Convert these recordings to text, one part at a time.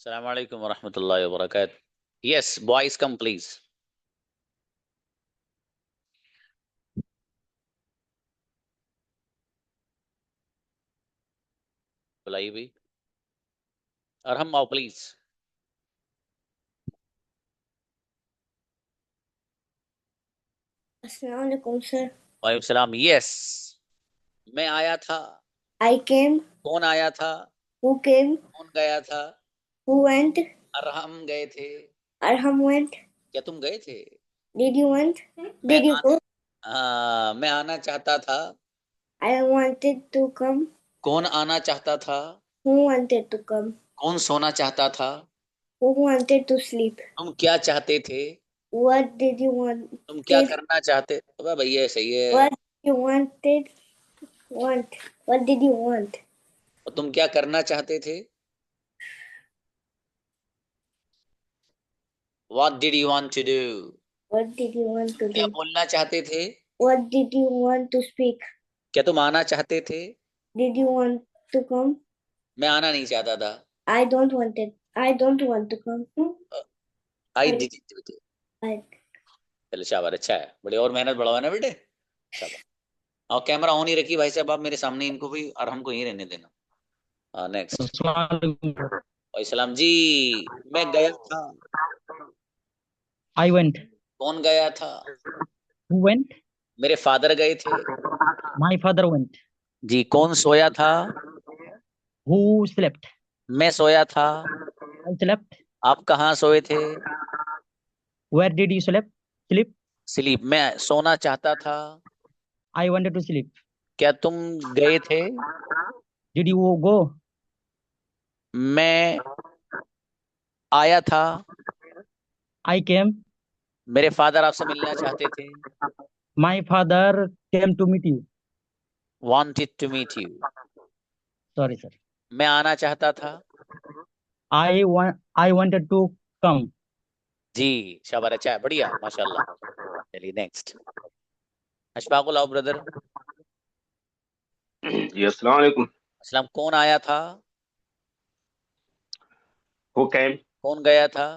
Assalamu alaikum wa rahmatullahi wa barakatuh. Yes, boys come please. बुलाइए भाई। अरहम आओ please. अस्सलाम वालेकुम सर। वालेकुम सलाम। यस, मैं आया था। I came. कौन आया था? Who came? कौन गया था? Who went? अरहम गए थे। Arham went. क्या तुम गए थे? Did you went? मैं Did you go? मैं आना चाहता था। I wanted to come. कौन आना चाहता था? Who wanted to come? कौन सोना चाहता था? Who wanted to sleep? तुम क्या चाहते थे? What did you want? तुम क्या करना चाहते? अबे भैया सही है। What you wanted? Want? What did you want? और तुम क्या करना चाहते थे? What did you want to do? What did you want to क्या do? बोलना चाहते थे? What did you want to speak? क्या तुम आना चाहते थे? Did you want to come? मैं आना नहीं चाहता था। I don't want it. I don't want to come. I I, did. I, चलो शाबाश, अच्छा है, बड़े और मेहनत बढ़ाओ ना बेटे। शाबाश। और कैमरा ऑन ही रखिए भाई साहब, आप मेरे सामने इनको भी और हमको ही रहने देना। हाँ नेक्स्ट। Assalamualaikum. सलाम जी। मैं गया था। I went. कौन गया था? Who went? मेरे फादर गए थे। My father went. जी। कौन सोया था? Who slept? मैं सोया था। I slept. आप कहाँ सोए थे? Where did you sleep? Sleep. Sleep. मैं सोना चाहता था। I wanted to sleep. क्या तुम गए थे? Did you go? मैं आया था। I came. मेरे फादर आपसे मिलना चाहते थे। My father came to meet you. wanted to meet you। Sorry, sir. मैं आना चाहता था। I wanted to come. जी शाबाश, अच्छा है, बढ़िया माशाल्लाह। चलिए नेक्स्ट। अशफाकुल आओ ब्रदर। जी अस्सलाम वालेकुम। अस्सलाम। कौन आया था? Who came? कौन गया था?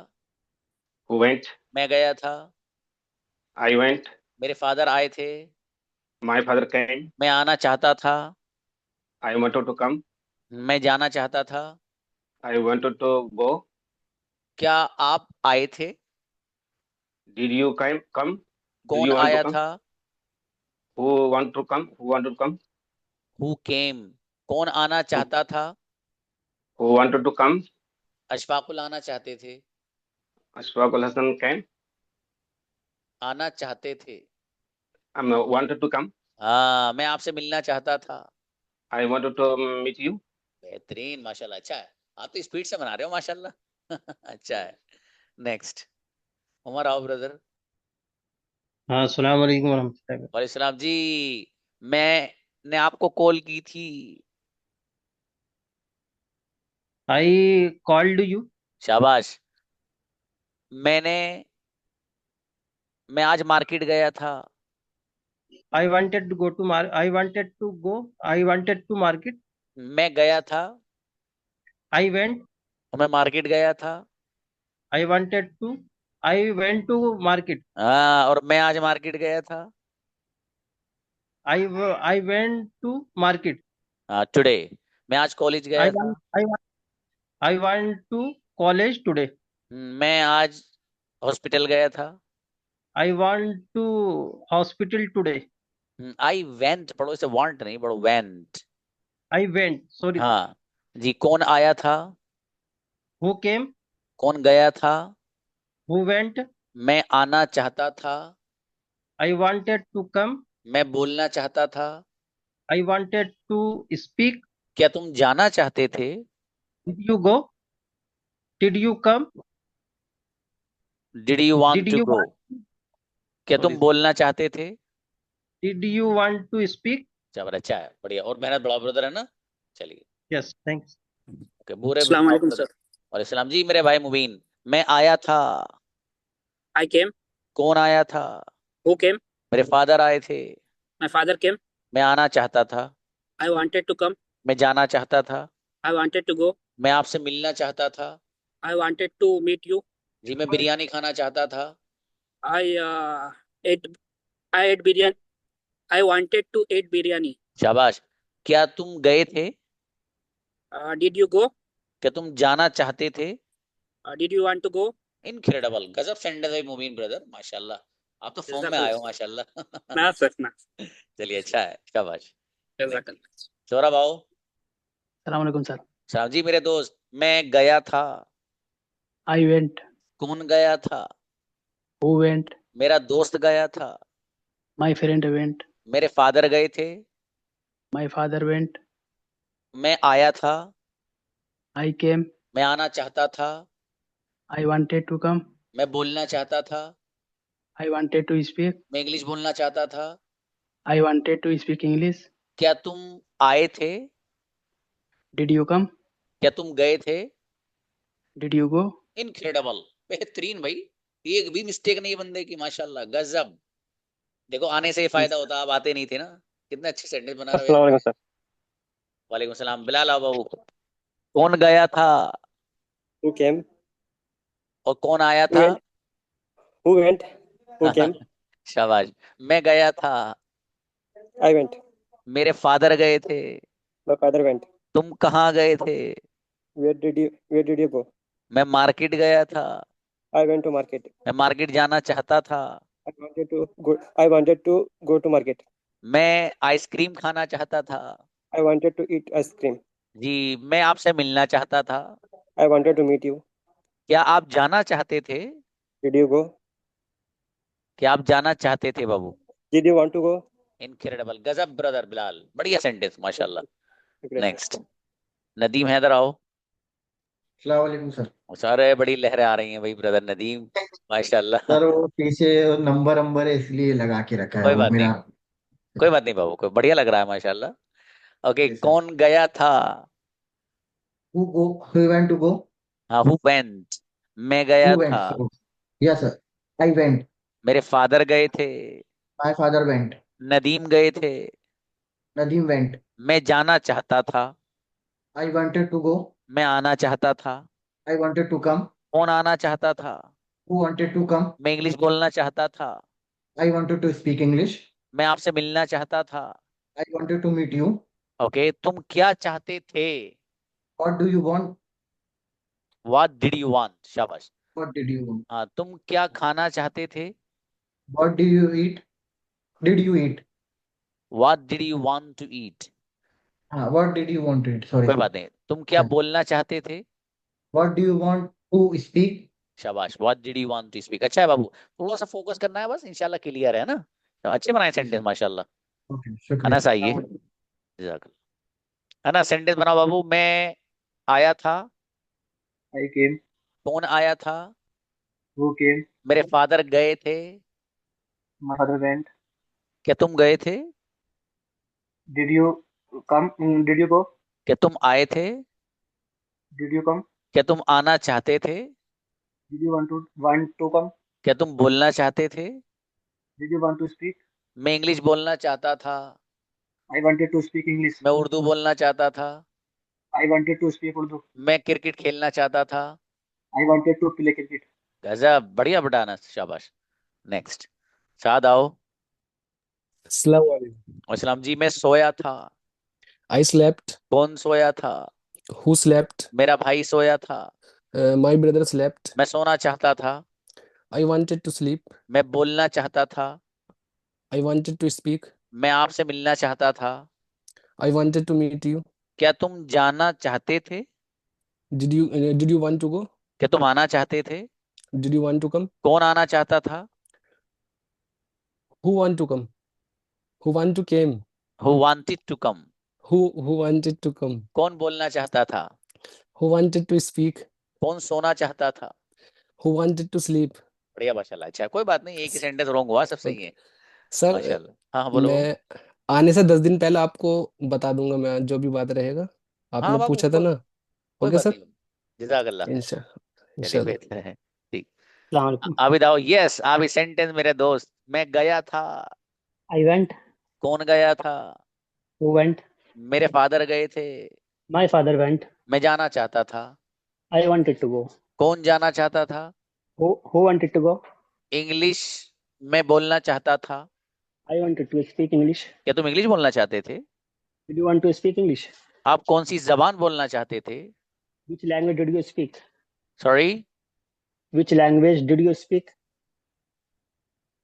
Who went? मैं गया था। I went. मेरे फादर आए थे। My father came. मैं आना चाहता था। I wanted to come. मैं जाना चाहता था। I wanted to go. क्या आप आए थे? Did you come? Did कौन you want to आया come? था? Who want to come? Who wanted to come? Who came. कौन आना Who, चाहता था? who wanted to come? अशफाकुल आना चाहते थे। Ashfaqul Hasan came. आना चाहते थे। Wanted to come. हाँ, मैं आपसे मिलना चाहता था। I wanted to meet you. बेहतरीन माशाल्लाह, अच्छा है। आप तो स्पीड से बना रहे हो माशाल्लाह। अच्छा है। नेक्स्ट। उमर आओ ब्रदर। हाँ अस्सलाम वालेकुम वरहमतुल्लाहि वबरकातुहू। वालेकुम सलाम जी। मैंने आपको कॉल की थी। I called you. शाबाश। मैंने मैं आज मार्केट गया था। I wanted to go to I wanted to go. I wanted to market. मैं गया था। I went. और मैं मार्केट गया था। I wanted to. I went to market. हाँ, और मैं आज मार्केट गया था। I went to market. हाँ टुडे। मैं आज कॉलेज I गया था। want I want to college today. मैं आज हॉस्पिटल गया था। I want to hospital today. I went पढ़ो, इसे वांट नहीं पढ़ो, वेंट। I went. Sorry. हाँ जी। कौन आया था? Who came? कौन गया था? Who went? मैं आना चाहता था। I wanted to come. मैं बोलना चाहता था। I wanted to speak. क्या तुम जाना चाहते थे? Did you go? Did you come? Did you want Did to you go? want? क्या तुम Sorry. बोलना चाहते थे? Did you want to speak? चलो अच्छा है, बढ़िया, और मेहनत बढ़ाओ ब्रदर, है ना। चलिए। Yes, thanks. ओके, बुरे अस्सलाम वालेकुम ब्रदर। सर। वालेकुम सलाम जी मेरे भाई मुबीन। मैं आया था। आई केम। कौन आया था? Who came? मेरे फादर आए थे। My father came. मैं आना चाहता था। I wanted to come. मैं जाना चाहता था। I wanted to go. मैं आपसे मिलना चाहता था। I wanted to meet you. जी मैं बिरयानी खाना चाहता था। I ate I ate biryani. I wanted to eat biryani. शाबाश। क्या तुम गए थे? Did you go? क्या तुम जाना चाहते थे? Did you want to go? Incredible, गजब सेंटेंस है मुबीन ब्रदर, माशाल्लाह। आप तो फॉर्म में आए हो माशाल्लाह। ना सर ना। चलिए अच्छा है, शाबाश। जज़ाकल्लाह। सौरभ आओ। सलाम वालेकुम सर। सलाम जी मेरे दोस्त, मैं गया था। I went. कौन गया था? Who went? मेरा दोस्त गया था। My friend went. मेरे फादर गए थे। My father went. मैं आया था। I came. मैं आना चाहता था। I wanted to come. मैं बोलना चाहता था। I wanted to speak. मैं इंग्लिश बोलना चाहता था। I wanted to speak English. क्या तुम आए थे? Did you come? क्या तुम गए थे? Did you go? इनक्रेडिबल, बेहतरीन भाई, एक भी मिस्टेक नहीं बंदे की, माशाल्लाह गजब। देखो आने से ही फायदा होता, आप आते नहीं थे ना। कितने अच्छे सेंटेंस बना रहे हो अस्सलाम यार। वालेकुम सर। वालेकुम सलाम। बिलाल आओ बाबू। कौन गया था Who came? और कौन आया Who था? went? Who went? Who came? शाबाश। मैं गया था। I went. मेरे फादर गए थे। My father went. तुम कहाँ गए थे? Where did you go? मैं मार्केट गया था। I went to market. मैं मार्केट जाना चाहता था। I wanted to go to market. मैं आइसक्रीम खाना चाहता था। I wanted to eat ice cream. जी मैं आपसे मिलना चाहता था। I wanted to meet you. क्या आप जाना चाहते थे? Did you go? क्या आप जाना चाहते थे बाबू? Did you want to go? Incredible, गजब ब्रदर बिलाल, बढ़िया सेंटेंस माशाल्लाह। Great. नेक्स्ट नदीम हैदर आओ। अस्सलाम वालेकुम सर। सारे बड़ी लहरें आ रही हैं भाई ब्रदर नदीम, माशाल्लाह। सर वो पीछे नंबर नंबर है इसलिए लगा के रखा है कोई वो बात नहीं, मेरा। कोई बात नहीं बाबू, कोई बढ़िया लग रहा है माशाल्लाह। ओके जी सर। कौन गया था? who went to go? हाँ हु वेंट, मैं गया Who went? था। So, yes sir. I went. मेरे फादर गए थे। My father went. नदीम गए थे। Nadeem went. मैं जाना चाहता था। I wanted to go. मैं आना चाहता था। I wanted to come. कौन आना चाहता था? Who wanted to come? मैं इंग्लिश बोलना चाहता था। I wanted to speak English. मैं आपसे मिलना चाहता था। I wanted to meet you. Okay तुम क्या चाहते थे? What do you want? What did you want, शाबाश। What did you want? हाँ तुम क्या खाना चाहते थे? What do you eat? Did you eat? What did you want to eat. What did you want to eat? Sorry. कोई बात नहीं, तुम क्या हाँ. बोलना चाहते थे? What do you want to speak? शाबाश, what did you want to speak. अच्छा है बाबू, थोड़ा सा फोकस करना है बस, इंशाल्लाह क्लियर है ना। तो अच्छे बनाए सेंटेंस माशाल्लाह। Okay. शुक्रिया। अनस आइए। जज़ाकल्लाह। अनस सेंटेंस बनाओ बाबू। मैं आया था। I came. कौन आया था? Who came? मेरे फादर गए थे। My father went. क्या तुम गए थे? Did you come? Did you go? क्या तुम आए थे? Did you come? क्या तुम आना चाहते थे? Did you want to come? क्या तुम बोलना चाहते थे? Did you want to speak? मैं इंग्लिश बोलना चाहता था। I wanted to speak English. मैं उर्दू बोलना चाहता था। I wanted to speak Urdu. मैं क्रिकेट खेलना चाहता था। I wanted to play cricket. गजब, बढ़िया बेटा अनस, शाबाश। नेक्स्ट साद आओ। अस्सलाम वालेकुम। अस्सलाम जी। मैं सोया था। I slept. कौन सोया था? Who slept? मेरा भाई सोया था। My brother slept. मैं सोना चाहता था। I wanted to sleep. मैं बोलना चाहता था। I wanted to speak. मैं आपसे मिलना चाहता था। I wanted to meet you. क्या तुम जाना चाहते थे? Did you want to go? क्या तुम आना चाहते थे? Did you want to come? कौन आना चाहता था? Who want to come? Who want to came? Who wanted to come? Who wanted to come? कौन बोलना चाहता था? Who wanted to speak? कौन सोना चाहता था? Who wanted to sleep? बढ़िया माशाल्लाह। अच्छा कोई बात नहीं, एक ही सेंटेंस रॉन्ग हुआ, सब सही है सर माशाल्लाह। हाँ बोलो। मैं आने से 10 दिन पहले आपको बता दूंगा, मैं जो भी बात रहेगा। हाँ आपने बाबू, पूछा था ना। कोई ओके बात सर। नहीं, जज़ाकल्लाह। चलिए इंशाल्लाह। बेहतर है, ठीक। अस्सलाम वालेकुम। आबिद आओ। यस आबिद सेंटेंस मेरे दोस्त। मैं गया था। I went. कौन गया था? Who went? मेरे फादर गए थे। My father went. मैं जाना चाहता था। I wanted to go. कौन जाना चाहता था? Who wanted to go? English में बोलना चाहता था। I wanted to speak English. क्या तुम इंग्लिश बोलना चाहते थे? Did you want to speak English? आप कौन सी जबान बोलना चाहते थे? Which language did you speak? Sorry, Which language did you speak?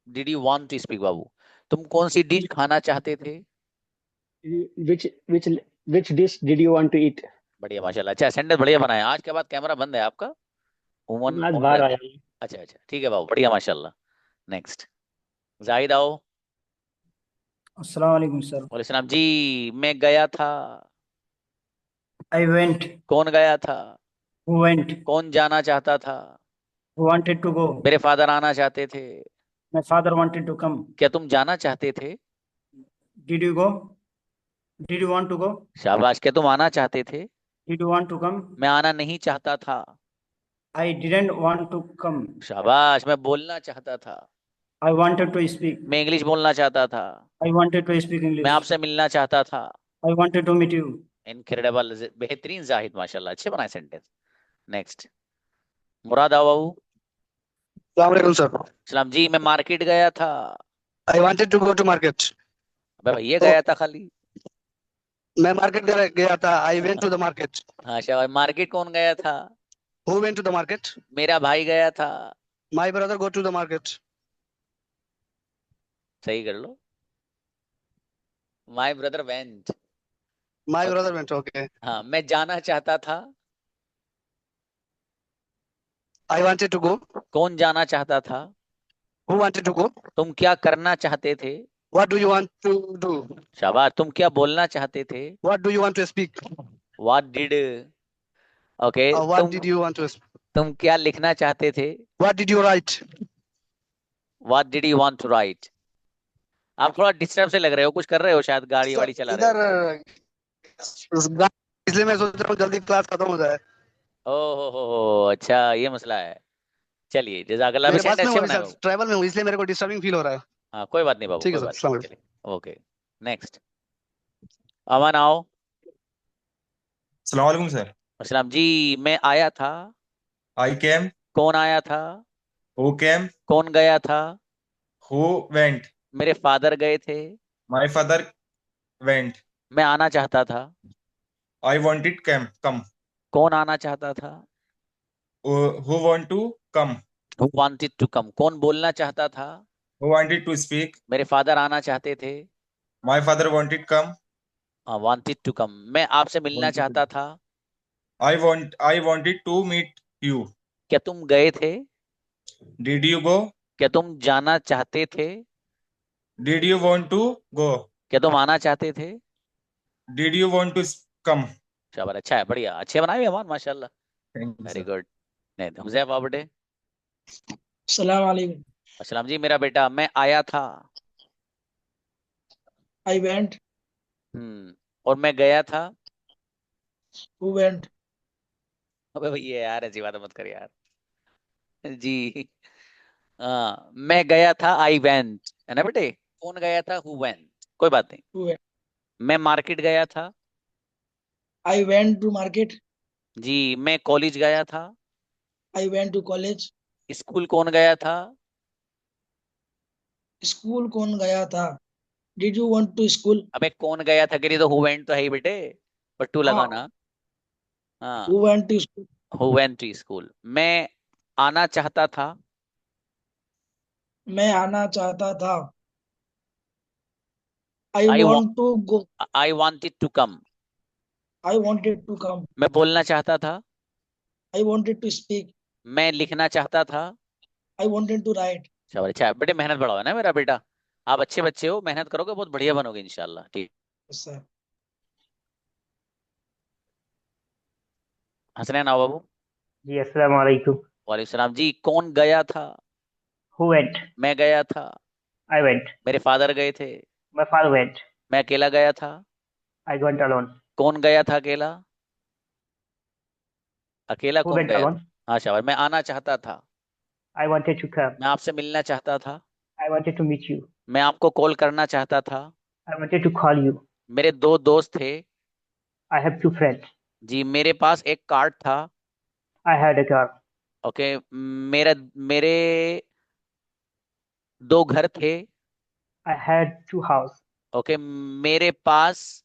Did you want to speak बाबू? तुम कौन सी डिश खाना चाहते थे? Which dish did you want to eat? बढ़िया, माशाल्लाह, अच्छा सेंटेंस बढ़िया बनाया। आज के बाद कैमरा बंद है आपका। वुमन आज बाहर आया हूँ। अच्छा अच्छा, ठीक है बाबू, बढ़िया माशाल्लाह। नेक्स्ट, जाहिद आओ। अस्सलाम वालेकुम सर। वालेकुम सलाम जी। मैं गया था। I went. कौन गया था? Who went? कौन जाना चाहता था? Who wanted to go? मेरे फादर आना चाहते थे। My father wanted to come. क्या तुम जाना चाहते थे? Did you go? Did you want to go? शाबाश। क्या तुम आना चाहते थे? Did you want to come? मैं आना नहीं चाहता था। I didn't want to come. शाबाश। मैं बोलना चाहता था। I wanted to speak. मैं इंग्लिश बोलना चाहता था। I wanted to speak English. मैं आपसे मिलना चाहता था। I wanted to meet you. Incredible, बेहतरीन जाहिद, माशाल्लाह, अच्छे बनाए सेंटेंस। नेक्स्ट, मुराद आओ बाबू। अस्सलाम वालेकुम सर। सलाम जी। मैं मार्केट गया था। I wanted to go to market. अबे भाई, ये गया था खाली। मैं मार्केट गया था। I went to the market. हाँ शाबाश। मार्केट कौन गया था? Who went to the market? मेरा भाई गया था। My brother go to the market. सही कर लो। My brother went. My brother went. Okay. हाँ, मैं जाना चाहता था। I wanted to go. कौन जाना चाहता था? Who wanted to go? तुम क्या करना चाहते थे? What do you want to do? शाबाश। तुम क्या बोलना चाहते थे? What do you want to speak? What did, okay, What did you want to speak? तुम क्या लिखना चाहते थे? What did you write? What did you want to write? आप थोड़ा डिस्टर्ब से लग रहे हो, कुछ कर रहे हो शायद, गाड़ी वाड़ी चला रहे हो। इसलिए मैं सोच रहा हूँ जल्दी क्लास खत्म हो जाए। हो, अच्छा ये मसला है। चलिए, जज़ाकल्लाह। मेरे पास में अच्छे हूँ बनाए सर, हो। ट्रैवल में हूँ, इसलिए मेरे को डिस्टर्बिंग फील हो रहा है। हाँ, कोई बात नहीं बाबू, ठीक है कोई सर, बात अस्सलाम नहीं। वालेकुम। चलिए, ओके। नेक्स्ट, अमन आओ। अस्सलाम वालेकुम सर। अस्सलाम जी। मैं आया था। I came. कौन आया था? Who came? कौन गया था? Who went? मेरे फादर गए थे। My father went. मैं आना चाहता था। I wanted come. कौन आना चाहता था? Who want to come? Who wanted to come? कौन बोलना चाहता था? Who wanted to speak? मेरे फादर आना चाहते थे। My father wanted come. wanted to come। मैं आपसे मिलना Wanted to. चाहता था। I wanted to meet you. क्या तुम गए थे? Did you go? क्या तुम जाना चाहते थे? Did you want to go? क्या तुम आना चाहते थे? Did you want to come? शाबाश, अच्छा है, बढ़िया, अच्छे बनाए हुए अमान, माशाल्लाह, Thank you, very sir. Good. नहीं, हुज़ैफा बड़े। अस्सलाम वालेकुम। अस्सलाम जी। मेरा बेटा, मैं आया था। I went. और मैं गया था। Who went? अबे भैया यार, ऐसी बात मत कर यार जी। हाँ, मैं गया था, आई वेंट, है ना बेटे। कौन गया था? Who went. कोई बात नहीं। Who went? मैं मार्केट गया था। I went to market. जी। मैं कॉलेज गया था। I went to college. School कौन गया था? School कौन गया था? Did you want to school? अबे कौन गया था के लिए तो हु वेंट तो है ही बेटे, पर टू लगाना। हाँ, Who went to school? Who went to school. मैं आना चाहता था। मैं आना चाहता था। I I want to go. I wanted to come. I wanted to come. मैं बोलना चाहता था। I wanted to speak. मैं लिखना चाहता था। I wanted to write. शाबाश, अच्छा बेटे, मेहनत बढ़ाओ, है ना मेरा बेटा। आप अच्छे बच्चे हो, मेहनत करोगे बहुत बढ़िया बनोगे इंशाल्लाह। ठीक। Yes, sir. हसनैन आओ बाबू। जी अस्सलाम वालेकुम। वालेकुम सलाम जी। कौन गया था? Who went? मैं गया था। I went. मेरे फादर गए थे। My father went. मैं अकेला गया था। I went alone. कौन गया था अकेला? अकेला Who कौन went गया था? alone? हाँ शाबाश। मैं आना चाहता था। I wanted to come. मैं आपसे मिलना चाहता था। I wanted to meet you. मैं आपको कॉल करना चाहता था। I wanted to call you. मेरे दो दोस्त थे। I have two friends. जी। मेरे पास एक कार्ड था। I had a car. Okay, मेरा मेरे दो घर थे। I had two houses. Okay, मेरे पास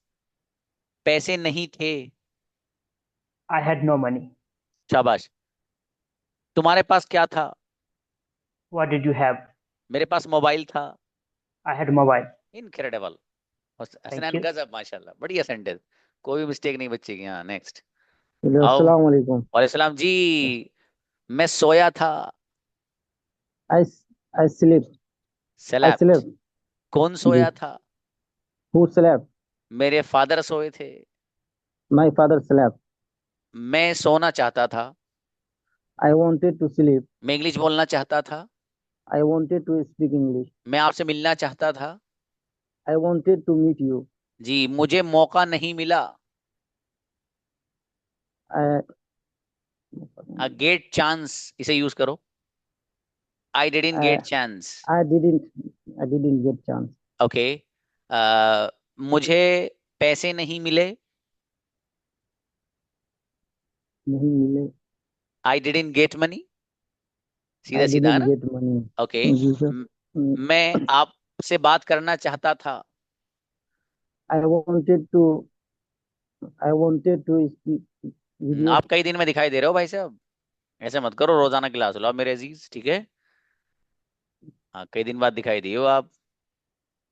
पैसे नहीं थे। I had no money. शाबाश। तुम्हारे पास क्या था? What did you have? मेरे पास मोबाइल था। I had mobile. Incredible. Thank Hasnain you. गजब, माशाल्लाह, बढ़िया सेंटेंस। कोई भी मिस्टेक नहीं बच्चे की। हाँ, नेक्स्ट। हेलो, आओ। अस्सलाम वालेकुम। वालेकुम सलाम जी। मैं सोया था। I I sleep. I slept. Sleep. कौन जी। सोया था? Who slab? मेरे फादर सोए थे। My father slept. मैं सोना चाहता था। I wanted to sleep. मैं इंग्लिश बोलना चाहता था। I wanted to speak English. मैं आपसे मिलना चाहता था। I wanted to meet you. जी, मुझे मौका नहीं मिला। आई अ गेट चांस, इसे यूज करो। I didn't get chance. I didn't get chance. Okay. मुझे पैसे नहीं मिले। नहीं मिले। I didn't get money. सीधा आई सीधा है डिडंट ना? Get money. ओके। जी सर। मैं आपसे बात करना चाहता था। I wanted to I wanted to speak with you. आप कई दिन में दिखाई दे रहे हो भाई साहब। ऐसे मत करो, रोजाना क्लास लो आप मेरे अजीज, ठीक है? हाँ, कई दिन बाद दिखाई दिए हो आप।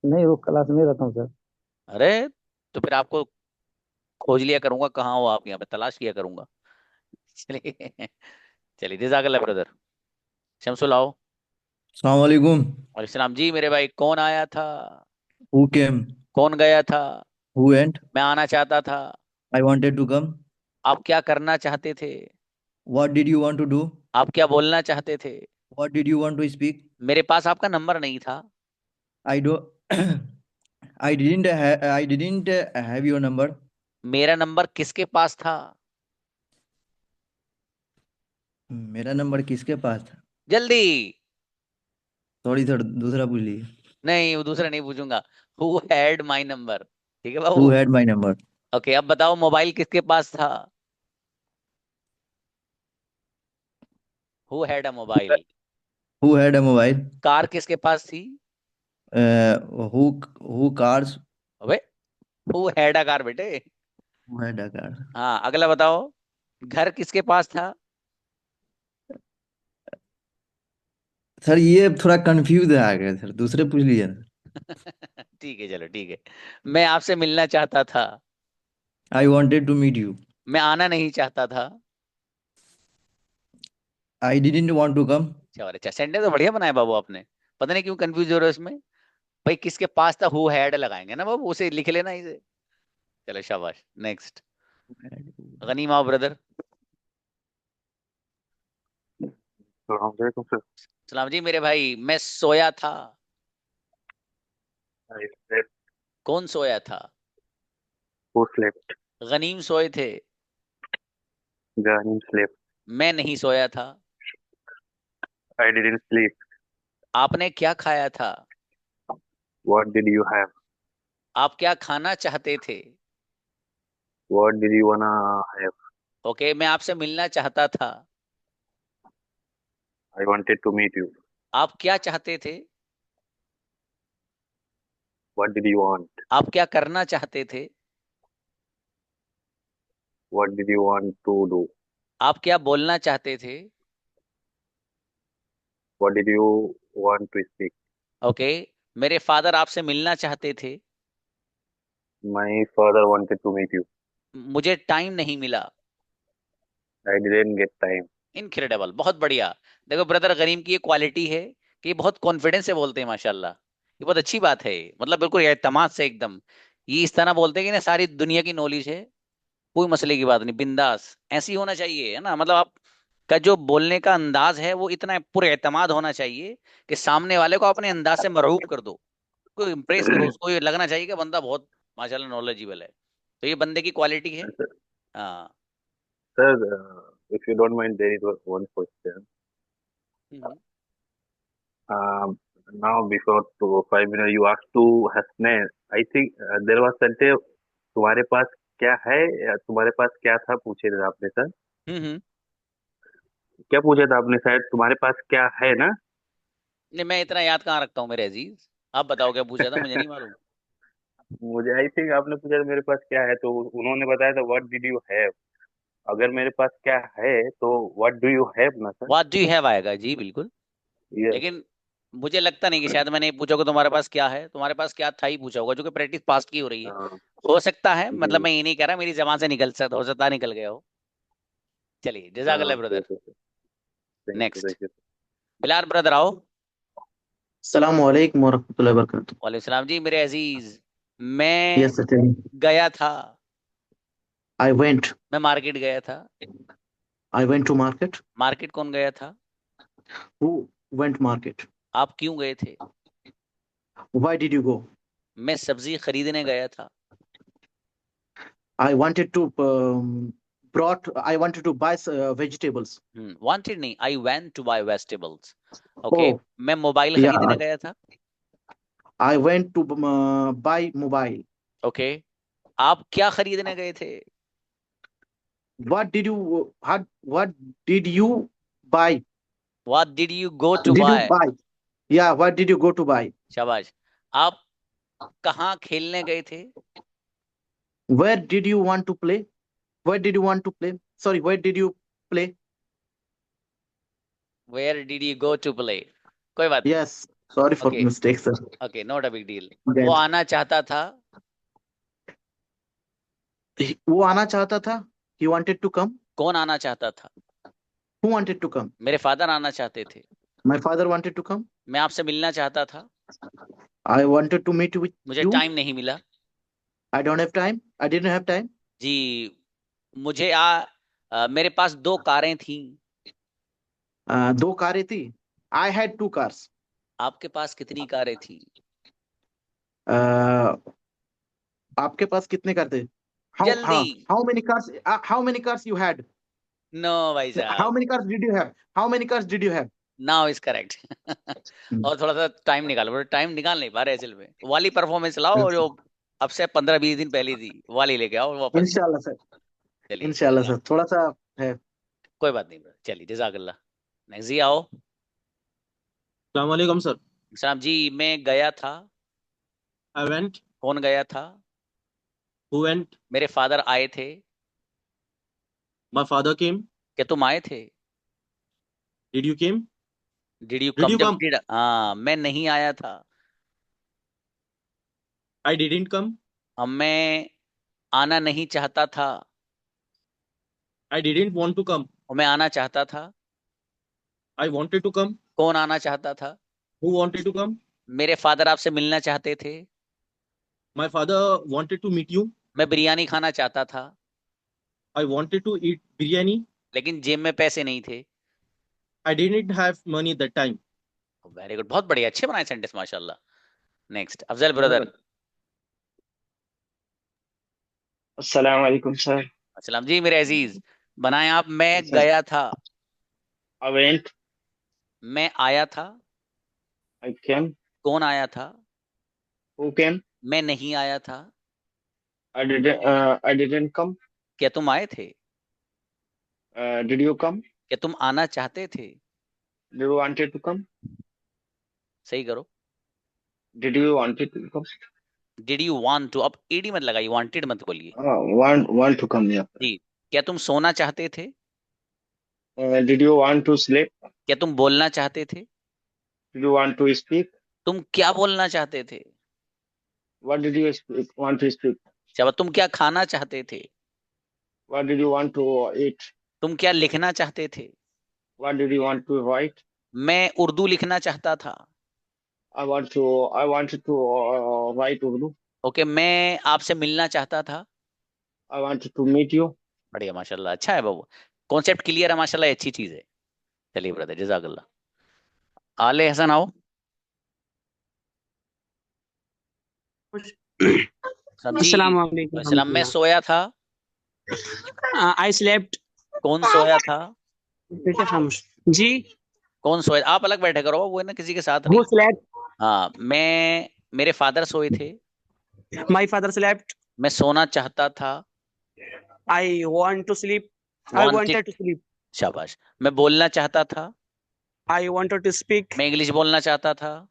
नहीं, वो क्लास में रहता हूँ सर। अरे, तो फिर आपको खोज लिया करूंगा, कहाँ हो आप, यहाँ पे तलाश किया करूंगा। चलिए। चलिए, जज़ाकल्लाह ब्रदर। शमसुल आओ। अस्सलाम वालेकुम। और सलाम जी मेरे भाई। कौन आया था? Who came? कौन गया था? Who went? मैं आना चाहता था। I wanted to come. आप क्या करना चाहते थे? What did you want to do? आप क्या बोलना चाहते थे? What did you want to speak? मेरे पास आपका नंबर नहीं था। I do. I didn't have your number. मेरा नंबर किसके पास था? मेरा नंबर किसके पास था? जल्दी। सॉरी सर, दूसरा पूछ लीजिए। नहीं, वो दूसरा नहीं पूछूंगा। Who had my number? ठीक है Who Babu. had my number? Okay, अब बताओ मोबाइल किसके पास था? Who had a mobile? Who had a mobile? Car किसके पास थी? Who cars? अबे, हु हैड अ कार बेटे। Who had a car? हाँ, अगला बताओ। घर किसके पास था? सर ये थोड़ा कंफ्यूज आ गया सर, दूसरे पूछ लीजिए ना। ठीक है, चलो ठीक है। मैं आपसे मिलना चाहता था। I wanted to meet you. मैं आना नहीं चाहता था। I didn't want to come. अच्छा, और अच्छा, सेंटेंस तो बढ़िया बनाया बाबू आपने। पता नहीं क्यों कंफ्यूज हो रहे हो इसमें। भाई किसके पास था, हु हैड लगाएंगे ना बाबू, उसे लिख लेना इसे। चलो शाबाश, नेक्स्ट। गनीम आओ ब्रदर। Assalamualaikum sir. सलाम जी मेरे भाई। मैं सोया था। I slept. कौन सोया था? Who slept? गनीम सोए थे। Ganim slept. मैं नहीं सोया था। I didn't sleep. आपने क्या खाया था? What did you have? आप क्या खाना चाहते थे? What did you wanna have? Okay, मैं आपसे मिलना चाहता था। I wanted to meet you. आप क्या चाहते थे? What did you want? आप क्या करना चाहते थे? What did you want to do? आप क्या बोलना चाहते थे? What did you want to speak? Okay, मेरे फादर आपसे मिलना चाहते थे। My father wanted to meet you. मुझे टाइम नहीं मिला। I didn't get time. Incredible, बहुत बढ़िया। देखो ब्रदर, गनीम की ये क्वालिटी है कि ये बहुत कॉन्फिडेंस से बोलते हैं, माशाल्लाह। ये बहुत अच्छी बात है, मतलब बिल्कुल एतमाद से एकदम। ये इस तरह बोलते हैं कि ना सारी दुनिया की नॉलेज है, कोई मसले की बात नहीं, बिंदास ऐसी होना चाहिए, है ना? मतलब आप का जो बोलने का अंदाज है वो इतना पूरे एतमाद होना चाहिए कि सामने वाले को अपने अंदाज से मरऊब कर दो, उसको इम्प्रेस करो, उसको ये लगना चाहिए कि बंदा बहुत माशाल्लाह नॉलेजेबल है। तो ये बंदे की क्वालिटी है। हाँ। Sir, if you don't mind, there is one question. Hmm. Um, Now before 5 minutes, you asked to Hasnain. I think there was sentence. तुम्हारे पास क्या है या तुम्हारे पास क्या था, पूछे थे आपने सर। हम्म। क्या पूछा था आपने? शायद तुम्हारे पास क्या है ना? नहीं, मैं इतना याद कहाँ रखता हूँ मेरे अजीज। आप बताओ क्या पूछा था, मुझे नहीं मालूम। मुझे आई थिंक आपने पूछा था मेरे पास क्या है, तो उन्होंने बताया था व्हाट डिड यू हैव। अगर मेरे पास क्या है तो व्हाट डू यू हैव ना sir. What do you have आएगा जी, बिल्कुल। यस। लेकिन मुझे लगता नहीं कि शायद मैंने ये पूछा होगा तुम्हारे पास क्या है, तुम्हारे पास क्या था ही पूछा होगा, जो कि प्रैक्टिस पास्ट की हो रही है। हो सकता है, मतलब जी। मैं ये नहीं कह रहा मेरी जबान से निकल सकता, हो सकता है निकल गया हो। चलिए, जजाकल्ला brother. Thank you, next, thank you. Bilal brother आओ। Assalamualaikum warahmatullahi wabarakatuh. वालेकुम सलाम जी मेरे अजीज। मैं Yes, sir. Tell me. गया था। I went. मैं मार्केट गया था। I went to market. Market कौन गया था? Who went market? आप क्यों गए थे? Why did you go? मैं सब्जी खरीदने गया था। I wanted to I wanted to buy vegetables. Wanted नहीं, I went to buy vegetables. Okay, Oh, मैं मोबाइल yeah. खरीदने गया था। I went to buy mobile. Okay, आप क्या खरीदने गए थे? What did you buy? What did you go to Did you buy? buy? Yeah, what did you go to buy? शाबाश। आप कहाँ खेलने गए थे? Where did you want to play? Where did you want to play? Sorry, where did you play? Where did you go to play? कोई बात नहीं। Yes, sorry for okay mistake, sir. Okay, not a big deal. That वो आना चाहता था। वो आना चाहता था. He wanted to come. कौन आना चाहता था? Who wanted to come? मेरे फादर आना चाहते थे। My father wanted to come. मैं आपसे मिलना चाहता था। I wanted to meet with मुझे you. टाइम नहीं मिला। I don't have time. I didn't have time. जी, मुझे मेरे पास 2 कारें थी। 2 कारें थी. I had 2 cars. आपके पास कितनी कारें थी? आपके पास कितने कार थे? जल्दी। How many cars? How many cars you had? No भाई How साहब, many cars did you have? How many cars did you have? Now is correct. और थोड़ा सा टाइम निकालो, टाइम निकाल नहीं पा रहे असल में। वाली परफॉर्मेंस लाओ जो अब से 15-20 दिन पहले थी, वाली लेके आओ वापस। इंशाल्लाह सर. चलिए, इंशाल्लाह सर. थोड़ा सा है. कोई बात नहीं brother। चलिए, जजाकल्ला। नेक्स्ट जी आओ। अस्सलाम वालेकुम सर. सलाम जी, मैं गया था। I went. कौन गया था? Who went? मेरे फादर आए थे। My father came. क्या तुम आए थे? Did you came? Did you Did come? you जब come? डिड, हाँ, मैं नहीं आया था। I didn't come. अब मैं आना नहीं चाहता था। I didn't want to come. और मैं आना चाहता था। I wanted to come. कौन आना चाहता था? Who wanted to come? मेरे फादर आपसे मिलना चाहते थे। My father wanted to meet you. मैं बिरयानी खाना चाहता था, I wanted to eat biryani. लेकिन जेब में पैसे नहीं थे। I didn't have money that time. Very good, बहुत बढ़िया, अच्छे बनाए सेंटेंस माशाल्लाह। Next, Afzal brother. अस्सलाम वालेकुम सर. अस्सलाम जी मेरे अजीज। बनाए आप। मैं सर. गया था। I went. मैं आया था। I came. कौन आया था? Who came? मैं नहीं आया था। I didn't come. क्या तुम आए थे? Did you come? क्या तुम आना चाहते थे? Did you wanted to come? सही करो। Did you wanted to come? Did you want to, अब एडी मत लगाइए, वांटेड मत बोलिए Want to come, yeah. जी। क्या तुम सोना चाहते थे? Did you want to sleep? क्या तुम बोलना चाहते थे? Did you want to speak? तुम क्या बोलना चाहते थे? What did you speak? Want to speak? जब तुम क्या खाना चाहते थे? What did you want to eat? तुम क्या लिखना चाहते थे? What did you want to write? मैं उर्दू लिखना चाहता था। I wanted to write Urdu. Okay, मैं आपसे मिलना चाहता था। I wanted to meet you. बढ़िया माशाल्लाह, अच्छा है बाबू, कॉन्सेप्ट क्लियर है माशाल्लाह, अच्छी चीज है। चलिए ब्रदर, जजाकल्लाह। आले हसन आओ। अस्सलाम वालेकुम। सलाम। मैं सोया था। I slept. कौन सोया था? जी। कौन सोया? आप अलग बैठे करो, वो है ना किसी के साथ Who नहीं। slept? हाँ, मेरे फादर सोए थे। My father slept. मैं सोना चाहता था। I want to sleep. I wanted to sleep. शाबाश। मैं बोलना चाहता था। I wanted to speak. मैं इंग्लिश बोलना चाहता था।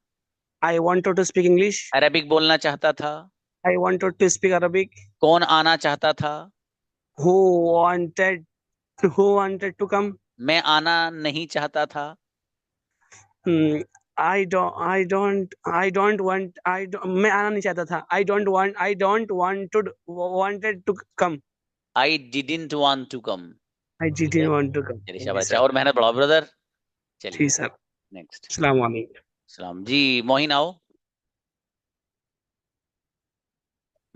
I wanted to speak English. Arabic बोलना चाहता था। I wanted to speak Arabic. कौन आना चाहता था। Who wanted to come? मैं आना नहीं चाहता था। Hmm, I don't want, मैं आना नहीं चाहता था. I don't wanted to come. I didn't want to come. I didn't want to come. चलिए जी शाबाश। सर. और मेहनत बढ़ाओ ब्रदर। जी चलिए सर. नेक्स्ट। अस्सलाम वालेकुम. सलाम जी। मोहिन आओ।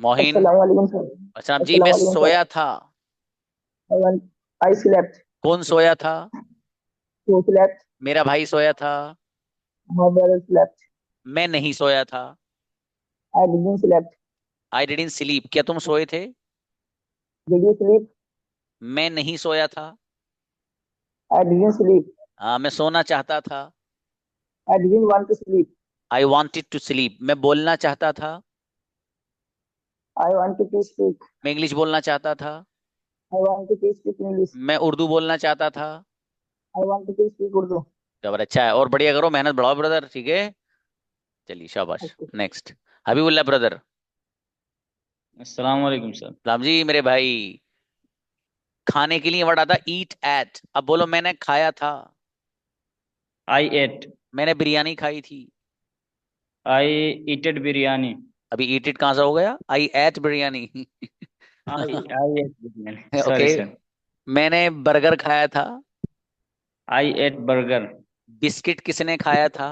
मोहिन। अस्सलाम वालेकुम सर. अस्सलाम जी। अस्सलाम मैं वालेकुम सर. सोया था। I slept. कौन सोया था। Who slept? मेरा भाई सोया था। My brother slept. मैं नहीं सोया था। I didn't slept. I didn't sleep. क्या तुम सोए थे। Did you sleep? मैं नहीं सोया था। I didn't sleep. मैं सोना चाहता था। I didn't want to sleep. I wanted to sleep. मैं बोलना चाहता था। I wanted to speak. मैं इंग्लिश बोलना चाहता था। I wanted to speak English. मैं उर्दू बोलना चाहता था। I wanted to speak Urdu. जबर अच्छा है। और बढ़िया करो, मेहनत बढ़ाओ ब्रदर। ठीक है चलिए शाबाश। Okay. Next Habibullah brother. अस्सलाम वालेकुम सर. सलाम जी मेरे भाई। खाने के लिए वर्ड आता ईट एट। अब बोलो मैंने खाया था। I ate. मैंने बिरयानी खाई थी। I eated biryani. अभी ईट इट कहां से हो गया। I ate biryani. I ate biryani. Okay Sorry sir. मैंने बर्गर खाया था। I ate burger. बिस्किट किसने खाया था।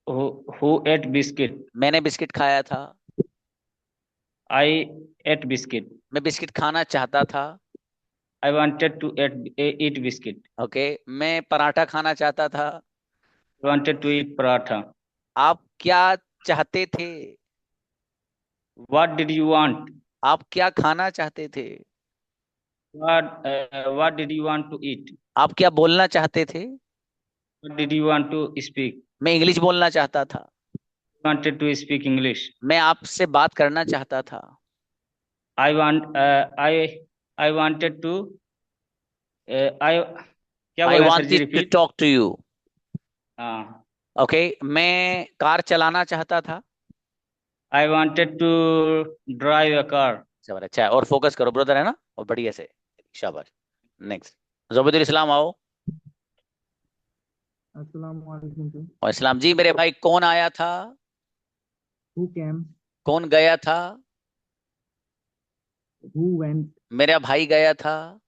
Who ate biscuit? मैंने बिस्किट खाया था। I ate biscuit. मैं बिस्किट खाना चाहता था। I wanted to eat biscuit. Okay मैं पराठा खाना चाहता था। I wanted to eat paratha. आप क्या चाहते थे। What did you want? आप क्या खाना चाहते थे। What did you want to eat? आप क्या बोलना चाहते थे। What did you want to speak? मैं इंग्लिश बोलना चाहता था। Wanted to speak English. मैं आपसे बात करना चाहता था। I wanted to क्या आई बोला सर जी, wanted to repeat. Talk to you. हाँ. ओके मैं कार चलाना चाहता था। I wanted to drive a car. जबर अच्छा है। और फोकस करो ब्रदर है ना, और बढ़िया से शाबाश। नेक्स्ट जुबैदुल इस्लाम आओ। अस्सलाम वालेकुम सर. और इस्लाम जी मेरे भाई। कौन आया था। Who came? कौन गया था। Who went? मेरा भाई गया था।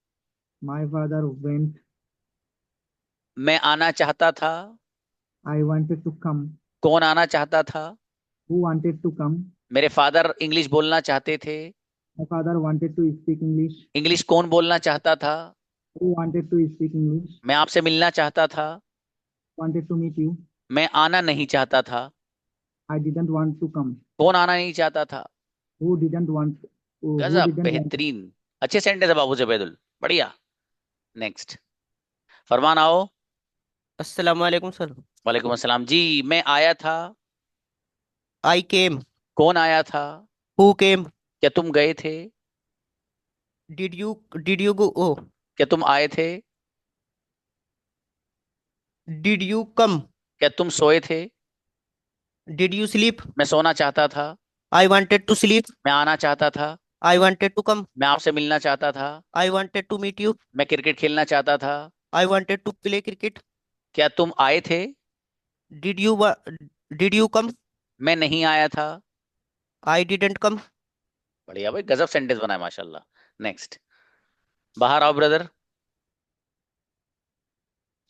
My father went. मैं आना चाहता था। I wanted to come. कौन आना चाहता था। Who wanted to come? मेरे फादर इंग्लिश बोलना चाहते थे। My father wanted to speak English. English कौन बोलना चाहता था। Who wanted to speak English? मैं आपसे मिलना चाहता था। Wanted to meet you. मैं आना नहीं चाहता था। I didn't want to come. कौन आना नहीं चाहता था। Who didn't want? Who गजब didn't want? बेहतरीन। अच्छे सेंटेंस है बाबू जुबैदुल, बढ़िया। नेक्स्ट फरमान आओ। अस्सलाम वालेकुम सर. वालेकुम अस्सलाम जी। मैं आया था। I came. कौन आया था। Who came? क्या तुम गए थे। Did you go? Oh, क्या तुम आए थे। did you come? क्या तुम सोए थे। Did you sleep? मैं सोना चाहता था। I wanted to sleep. मैं आना चाहता था। I wanted to come. मैं आपसे मिलना चाहता था। I wanted to meet you. मैं क्रिकेट खेलना चाहता था। I wanted to play cricket. क्या तुम आए थे। Did you come? मैं नहीं आया था। I didn't come. बढ़िया भाई, गजब सेंटेंस बनाया माशाल्लाह। नेक्स्ट बाहर आओ ब्रदर।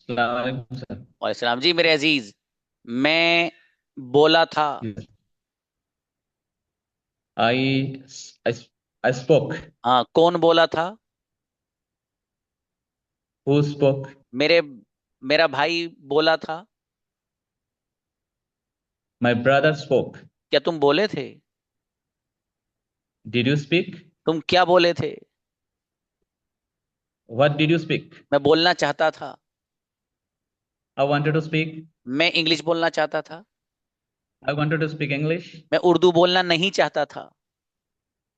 सर. और सलाम जी मेरे अजीज। मैं बोला था। I I spoke. हाँ कौन बोला था। Who spoke? मेरा भाई बोला था। My brother spoke. क्या तुम बोले थे। Did you speak? तुम क्या बोले थे। What did you speak? मैं बोलना चाहता था। I wanted to speak. मैं इंग्लिश बोलना चाहता था। I wanted to speak English. मैं उर्दू बोलना नहीं चाहता था।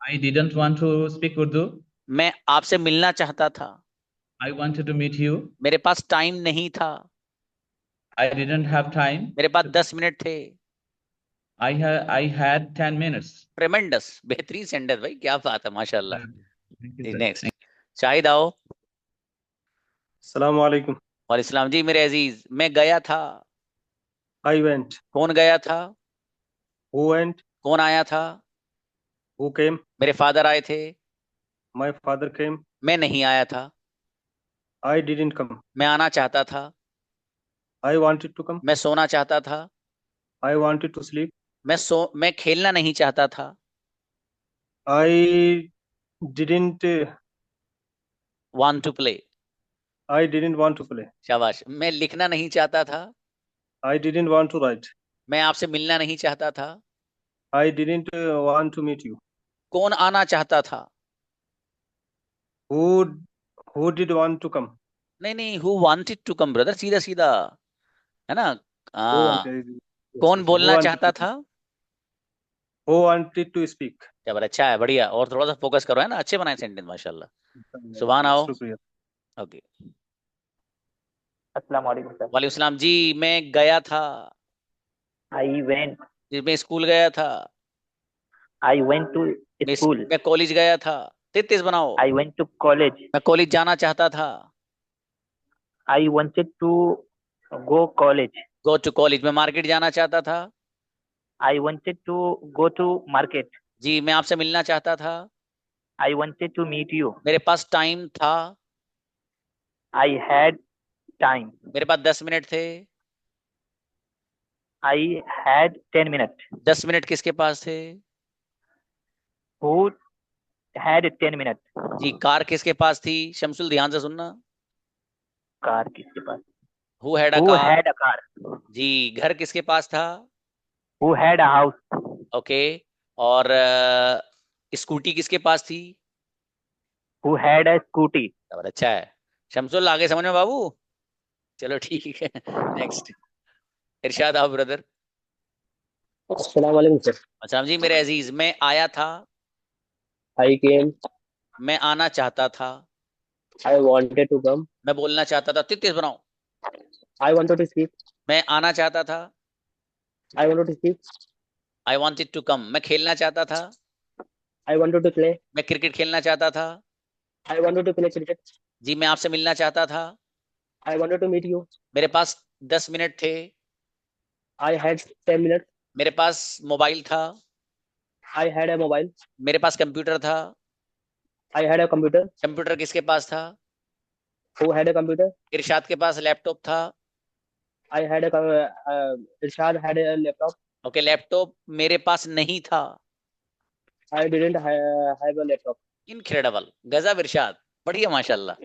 I didn't want to speak Urdu. मैं आपसे मिलना चाहता था। I wanted to meet you. मेरे पास टाइम नहीं था, I didn't have time. मेरे पास 10 मिनट थे। I had 10 minutes. ट्रेमेंडस, बेहतरीन सेंटेंस भाई, क्या बात है, माशाल्लाह। Thank you, sir. Next, Shahid आओ। Assalamu alaikum. वालेकुम जी मेरे अजीज, मैं गया था। I went. कौन गया था? Who went? कौन आया था? Who came? मेरे फादर आए थे। My father came. मैं नहीं आया था। I didn't come. मैं आना चाहता था। I wanted to come. मैं सोना चाहता था। I wanted to sleep. मैं खेलना नहीं चाहता था। I didn't want to play. I didn't want to play. शाबाश। मैं लिखना नहीं चाहता था। I didn't want to write. मैं आपसे मिलना नहीं चाहता था। I didn't want to meet you. कौन आना चाहता था? Who did want to come? नहीं, who wanted to come brother, सीधा सीधा है ना। Who हाँ, wanted, कौन who बोलना wanted चाहता to, था? who wanted to speak? क्या बात, अच्छा है, बढ़िया। और थोड़ा सा फोकस करो, है ना, अच्छे बनाए सेंटेंस माशाल्लाह। सुभान आओ। शुक्रिया। ओके। अस्सलाम वालेकुम सर। वालेकुम सलाम जी, मैं गया था। I went. मैं स्कूल गया था। I went to school. मैं कॉलेज गया था। तेज तेज बनाओ। I went to college. मैं कॉलेज जाना चाहता था। I wanted to go college. Go to college. मैं मार्केट जाना चाहता था। I wanted to go to market. जी, मैं आपसे मिलना चाहता था। I wanted to meet you. मेरे पास टाइम था। I had time. मेरे पास 10 मिनट थे। I had 10 minutes. 10 मिनट किसके पास थे? Who had 10 minutes? जी, कार किसके पास थी? शमसुल ध्यान से सुनना। कार किसके पास? Who had a Who car? had a car? जी, घर किसके पास था? Who had a house? Okay. और स्कूटी किसके पास थी? Who had a scooty? और अच्छा है शमसुल, आगे समझ में बाबू। चलो ठीक है। नेक्स्ट, इरशाद आओ ब्रदर। अस्सलाम वालेकुम सर। अच्छा जी मेरे अजीज, मैं आया था। I came. मैं आना चाहता था। I wanted to come. मैं बोलना चाहता था। तेज तेज बनाओ। I wanted to speak. मैं आना चाहता था। I wanted to speak. I wanted to come. मैं खेलना चाहता था। I wanted to play. मैं क्रिकेट खेलना चाहता था। I wanted to play cricket. जी, मैं आपसे मिलना चाहता था। I wanted to meet you. मेरे पास 10 मिनट थे। I had 10 minutes. मेरे पास मोबाइल था। I had a mobile. मेरे पास कंप्यूटर था। I had a computer. Computer किसके पास था? Who had a computer? इरशाद के पास लैपटॉप था। I had a Irshad had a laptop. Okay, laptop मेरे पास नहीं था। I didn't have a laptop. Incredible, गजब इरशाद, बढ़िया माशाल्लाह,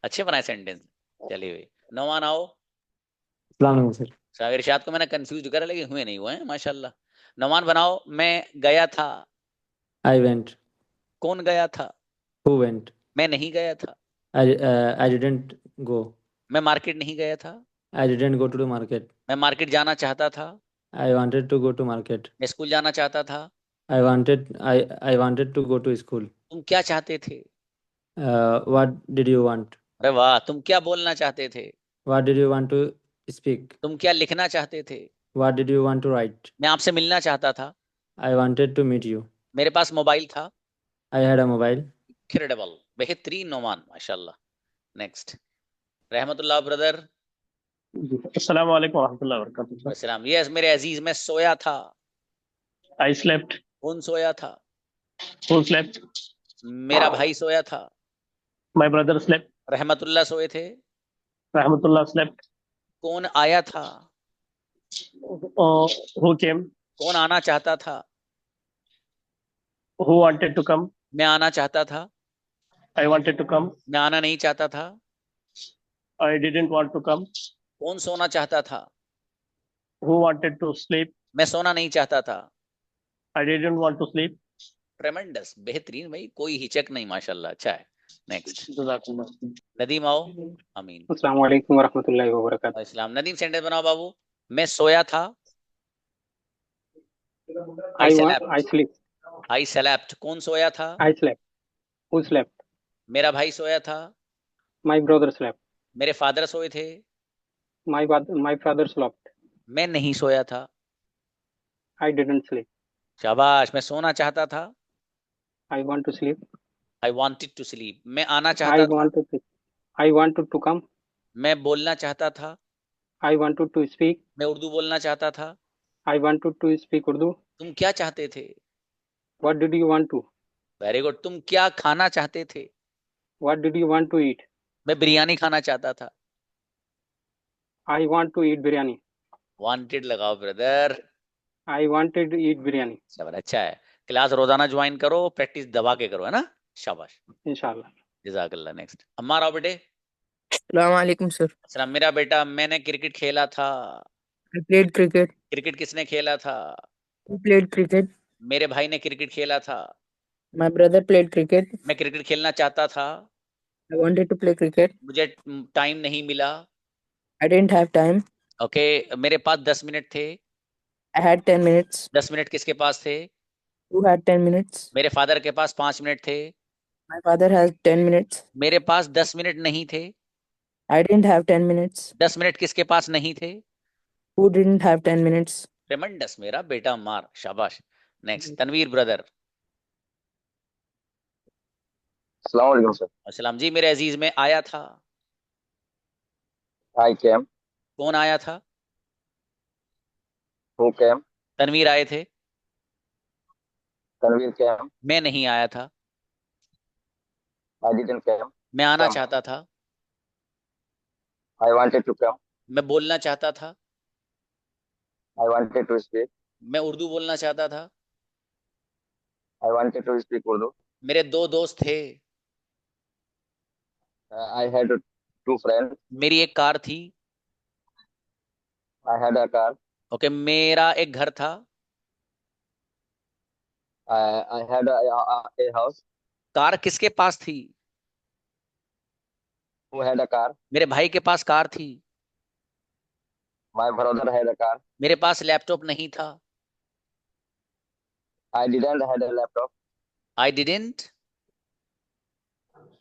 अच्छे बनाए सेंटेंस। चलिए भाई, नौमान आओ। अस्सलाम वालेकुम सर। सागर इरशाद को मैंने कंफ्यूज करा, लेकिन हुए नहीं हुए हैं माशाल्लाह। नौमान बनाओ। मैं गया था। I went. कौन गया था? Who went? मैं नहीं गया था। I didn't go. मैं मार्केट नहीं गया था। I didn't go to the market. मैं मार्केट जाना चाहता था। I wanted to go to market. मैं स्कूल जाना चाहता था। I wanted to go to school. तुम क्या चाहते थे? What did you want? अरे वाह, तुम क्या बोलना चाहते थे? What did you want to speak? तुम क्या लिखना चाहते थे? What did you want to write? मैं आपसे मिलना चाहता था। I wanted to meet you. मेरे पास मोबाइल था। I had a mobile. Incredible, बेहतरीन नौमान माशाल्लाह। नेक्स्ट, रहमतुल्लाह ब्रदर। अस्सलाम वालेकुम रहमतुल्लाहि व बरकातुहू। अस्सलाम। यस मेरे अजीज, मैं सोया था। I slept. कौन सोया था? Who slept? मेरा भाई सोया था। My brother slept. रहमतुल्लाह सोए थे। Rahmatullah slept. कौन आया था? Who came? कौन आना चाहता था? Who wanted to come? मैं आना चाहता था। I wanted to come. मैं आना नहीं चाहता था। I didn't want to come. कौन सोना चाहता था? Who wanted to sleep? मैं सोना नहीं चाहता था। I didn't want to sleep. ट्रेमेंडस, बेहतरीन भाई, कोई हिचक नहीं माशाल्लाह, अच्छा है। नेक्स्ट, जज़ाकल्लाह। नदीम आओ। आमीन। अस्सलाम वालेकुम वरहमतुल्लाहि वबरकातुहू। इस्लाम। नदीम सेंटेंस बनाओ बाबू। मैं सोया था। I sleep. I slept. कौन सोया था? I slept. Who slept? मेरा भाई सोया था। My brother slept. मेरे फादर सोए थे। My father slept. मैं नहीं सोया था। I didn't sleep. शाबाश। मैं सोना चाहता था। I want to sleep. I wanted to sleep. मैं आना I चाहता था। wanted to. I wanted to come. मैं बोलना चाहता था। I wanted to speak. मैं उर्दू बोलना चाहता था। I wanted to speak Urdu. तुम क्या चाहते थे? What did you want to? Very good. तुम क्या खाना चाहते थे? What did you want to eat? मैं बिरयानी खाना चाहता था। I want to eat biryani. Wanted लगाओ brother. I wanted to eat biryani. शाबाश, अच्छा है। क्लास रोजाना ज्वाइन करो, प्रैक्टिस दबा के करो, है ना? शाबाश। Inshallah. जजाकल्ला। नेक्स्ट अम्मार आओ बेटे। Assalamualaikum, sir. सलाम। मेरा बेटा, मैंने क्रिकेट खेला था। I played cricket. क्रिकेट किसने खेला था? Who played cricket? मेरे भाई ने क्रिकेट खेला था। My brother played cricket. मैं क्रिकेट खेलना चाहता था। I wanted to play cricket. मुझे टाइम नहीं मिला। I didn't have time. Okay. मेरे पास 10 मिनट थे। I had 10 minutes. 10 मिनट किसके पास थे? Who had 10 minutes? मेरे फादर के पास 5 मिनट थे। My father has 10 minutes. मेरे पास 10 मिनट नहीं थे। I didn't have 10 minutes. 10 minute किसके पास नहीं थे? Who didn't have 10 minutes? ट्रेमेंडस। मेरा बेटा मार। शाबाश। Next Tanveer brother. अस्सलाम वालेकुम सर। अस्सलाम जी। मेरे अजीज में आया था। आई केम। कौन आया था? हु केम। तनवीर आए थे। तनवीर केम। मैं नहीं आया था। I didn't came. मैं आना कम। चाहता था। I wanted to come. मैं बोलना चाहता था। I wanted to speak. मैं उर्दू बोलना चाहता था। I wanted to speak Urdu. मेरे 2 दोस्त थे। I had two friends. मेरी एक कार थी। I had a car. ओके। मेरा एक घर था। I had a house. Car किसके पास थी? Who had a car. मेरे भाई के पास कार थी। My brother had a car. मेरे पास लैपटॉप नहीं था। I didn't had a laptop. I didn't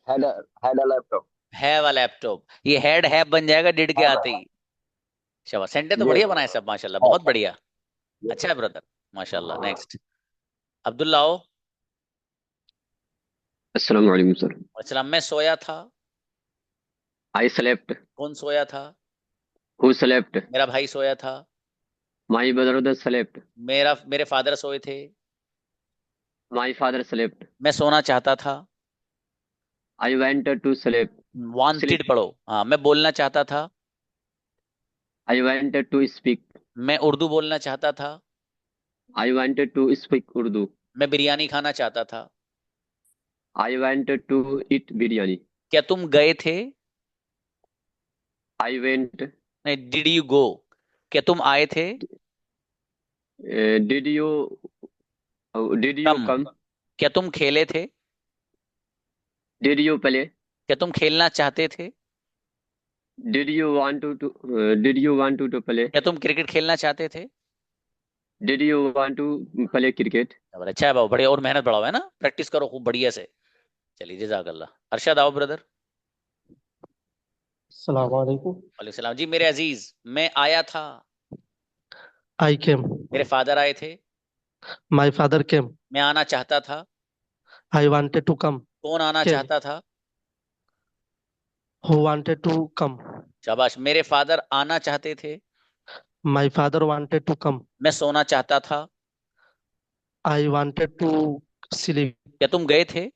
had a laptop. Have a laptop. ये हैड हैव बन जाएगा डिड के आते ही। शाबाश। सेंटेंस तो बढ़िया बनाए सब माशाल्लाह, बहुत बढ़िया। अच्छा है ब्रदर माशाल्लाह। नेक्स्ट अब्दुल्ला आओ। अस्सलाम वालेकुम सर। अस्सलाम। मैं सोया था। I slept. कौन सोया था? Who slept. मेरा भाई सोया था। My brother slept. मेरे फादर सोए थे। My father slept. मैं सोना चाहता था। I wanted to sleep. Wanted पढ़ो। हाँ। मैं बोलना चाहता था। I wanted to speak. मैं उर्दू बोलना चाहता था। I wanted to speak Urdu. मैं बिरयानी खाना चाहता था। I wanted to eat biryani. क्या तुम गए थे? I went. नहीं, डिड यू गो? क्या तुम आए थे? Did you come. कम। क्या तुम खेले थे? Did you play. क्या तुम खेलना चाहते थे? Did you want to play. क्या तुम क्रिकेट खेलना चाहते थे? Did you want to play cricket. अच्छा है बाबू, बढ़िया। और मेहनत बढ़ाओ, है ना? प्रैक्टिस करो खूब बढ़िया से। चलिए जज़ाकल्लाह। अरशद आओ ब्रदर। अस्सलाम वालेकुम। वालेकुम सलाम जी। मेरे अजीज, मैं आया था। I came. मेरे फादर आए थे। My father came. मैं आना चाहता था। I wanted to come. कौन आना Came. चाहता था? Who wanted to come? शाबाश। मेरे फादर आना चाहते थे। My father wanted to come. मैं सोना चाहता था। I wanted to sleep. क्या तुम गए थे?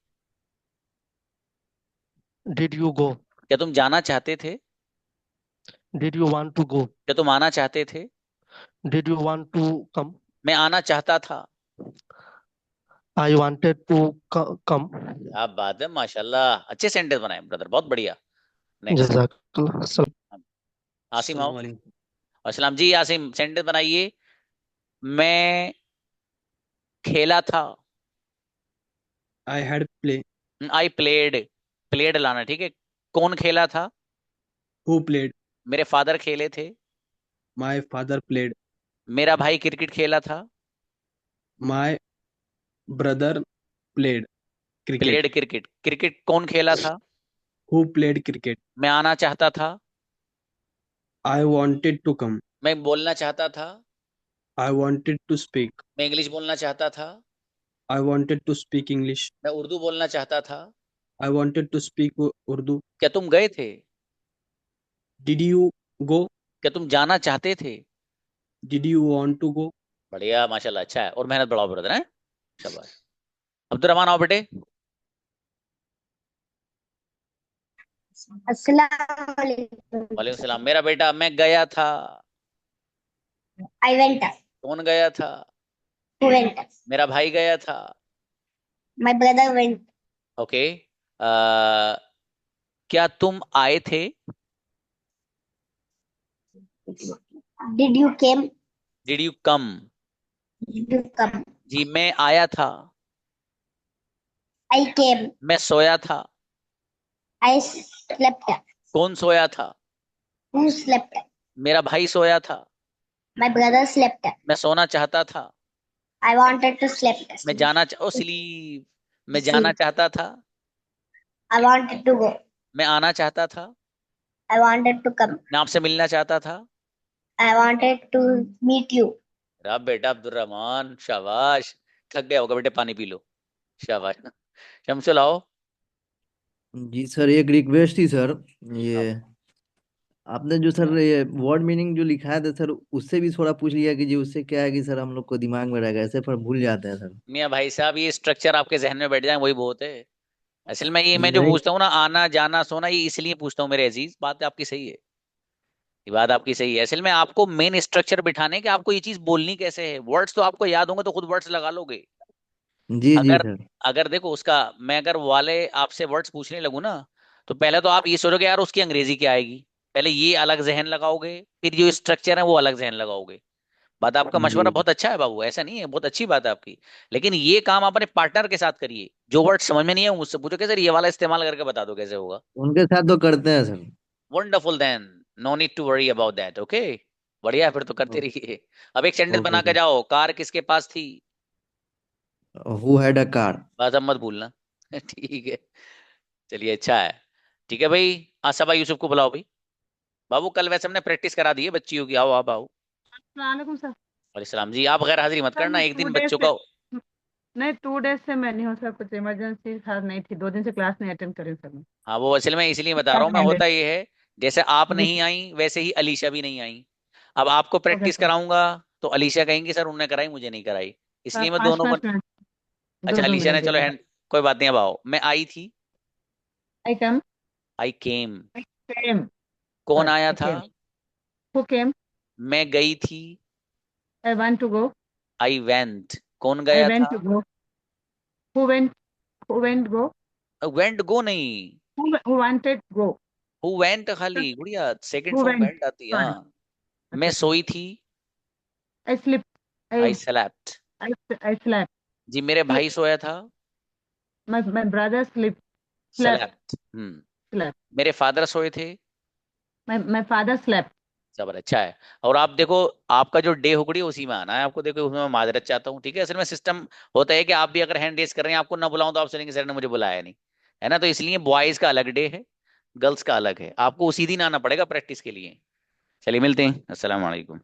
Did you go? क्या तुम जाना चाहते थे? Did you want to go? क्या तुम आना चाहते थे? Did you want to come? मैं आना चाहता था। I wanted to come. क्या बात है माशाल्लाह। अच्छे सेंटेंस बनाए ब्रदर, बहुत बढ़िया। नेक्स्ट जज़ाकल्लाह। अस्सलाम आसिम आओ। अस्सलाम जी। आसिम सेंटेंस बनाइए। मैं खेला था। I had play. I played. Played लाना, ठीक है। कौन खेला था? Who played? मेरे फादर खेले थे। My father played. मेरा भाई क्रिकेट खेला था। My brother played cricket. Played cricket. Cricket कौन खेला था? who played cricket. मैं आना चाहता था। I wanted to come. मैं बोलना चाहता था। I wanted to speak. मैं इंग्लिश बोलना चाहता था। I wanted to speak English. मैं उर्दू बोलना चाहता था। I wanted to speak Urdu. क्या तुम गए थे? Did you go? क्या तुम जाना चाहते थे? Did you want to go? बढ़िया, माशाल्लाह, अच्छा है। और मेहनत बढ़ाओ ब्रदर, है। शाबाश। अब्दुर्रहमान आओ बेटे। अस्सलाम वालेकुम। वालेकुम सलाम। मेरा बेटा, मैं गया था। I went. कौन गया था? Who went? मेरा भाई गया था। My brother went. ओके। क्या तुम आए थे? Did you came? Did you come? Did you come? जी, मैं आया था। I came. मैं सोया था। I slept. कौन सोया था? Who slept? मेरा भाई सोया था। My brother slept. मैं सोना चाहता था। I wanted to sleep. मैं जाना ओ स्लीप। मैं जाना चाहता था। I wanted to go. मैं आना चाहता था। I wanted to come. मैं आपसे मिलना चाहता था। I wanted to meet you. रब बेटा अब्दुर्रहमान, शाबाश। थक गया होगा बेटे, पानी पी लो। शाबाश। शमसुल लाओ। जी सर, एक रिक्वेस्ट थी सर। ये आपने जो सर ये वर्ड मीनिंग जो लिखा था सर, उससे भी थोड़ा पूछ लिया कि जी उससे क्या है कि सर हम लोग को दिमाग में रहेगा, ऐसे पर भूल जाते हैं सर। मियाँ भाई साहब, ये स्ट्रक्चर आपके जहन में बैठ जाए वही बहुत है। असल में ये जी मैं जो नहीं। पूछता हूँ ना, आना जाना सोना, ये इसलिए पूछता हूँ मेरे अजीज। बात आपकी सही है। ये बात आपकी सही है। असल में आपको मेन स्ट्रक्चर बिठाने कि आपको ये चीज बोलनी कैसे है। वर्ड्स तो आपको याद होंगे तो खुद वर्ड्स लगा लोगे। जी जी अगर सर। अगर देखो उसका, मैं अगर वाले आपसे वर्ड्स पूछने लगूँ ना, तो पहले तो आप ये सोचोगे यार उसकी अंग्रेजी क्या आएगी। पहले ये अलग जहन लगाओगे, फिर जो स्ट्रक्चर है वो अलग जहन लगाओगे। बात आपका मशवरा जी बहुत अच्छा है बाबू, ऐसा नहीं है, बहुत अच्छी बात है आपकी। लेकिन ये काम अपने पार्टनर के साथ करिए। जो वर्ड समझ में नहीं है मुझसे पूछो कि सर ये वाला इस्तेमाल करके बता दो कैसे होगा। उनके साथ तो करते हैं sir. Wonderful, then no need to worry about that. Okay, बढ़िया है, फिर तो करते रहिए। अब एक सेंटेंस ओके बना के सर। जाओ। कार किसके पास थी? Who had a car. बात अब मत भूलना। ठीक है, चलिए, अच्छा है। ठीक है भाई, आसफा यूसुफ को बुलाओ भाई। बाबू कल वैसे हमने प्रैक्टिस करा दी है बच्चियों की। आओ आप आओ। वालेकुम सर। सलाम जी। आप गैर हाजिरी मत सर करना, मैं एक टू दिन डेज बच्चों से का। नहीं, 2 डेज से मैं नहीं हूँ सर, कुछ इमरजेंसी था, नहीं थी, 2 दिन से क्लास नहीं अटेंड करी सर मैं। हाँ, वो असल में इसलिए बता क्या रहा हूँ मैं। करेंगे? होता ये है, जैसे आप जी नहीं आई वैसे ही अलीशा भी नहीं आई। अब आपको ओके प्रैक्टिस सर। कराऊंगा तो अलीशा कहेंगी सर उन्होंने कराई, मुझे नहीं कराई। सर इसलिए मैं पाँच दोनों को। पाँच मिनट, अच्छा, दो दो अलीशा ने, मिनट चलो देगा। हैंड। कोई बात नहीं, अब आओ। मैं आई थी। आई कम। आई केम। आई केम। कौन सर आया आई था? केम। Who came. मैं गई थी। I want to go. I went. कौन आई गया वेंट था? To go. Who went. Who went go. Went go नहीं। Who wanted go. Who went खाली गुड़िया, second who form went. Went आती है, सॉरी। हाँ। मैं अच्छा अच्छा। सोई थी। I slip. I I slept. I slap. जी, मेरे भाई सोया था। My brother slip. Slap. Slept. Slab. मेरे फादर सोए थे। My father slap. जबर, अच्छा है। और आप देखो, आपका जो डे हुगड़ी उसी में आना है आपको। देखो उसमें मैं माजरत चाहता हूँ, ठीक है। असल में सिस्टम होता है कि आप भी अगर हैंड रेस कर रहे हैं, आपको ना बुलाऊं तो आप सुनेंगे सर ने मुझे बुलाया नहीं, है ना। तो इसलिए बॉयज का अलग डे है, गर्ल्स का अलग है। आपको उसी दिन आना पड़ेगा प्रैक्टिस के लिए। चलिए मिलते हैं। अस्सलाम वालेकुम।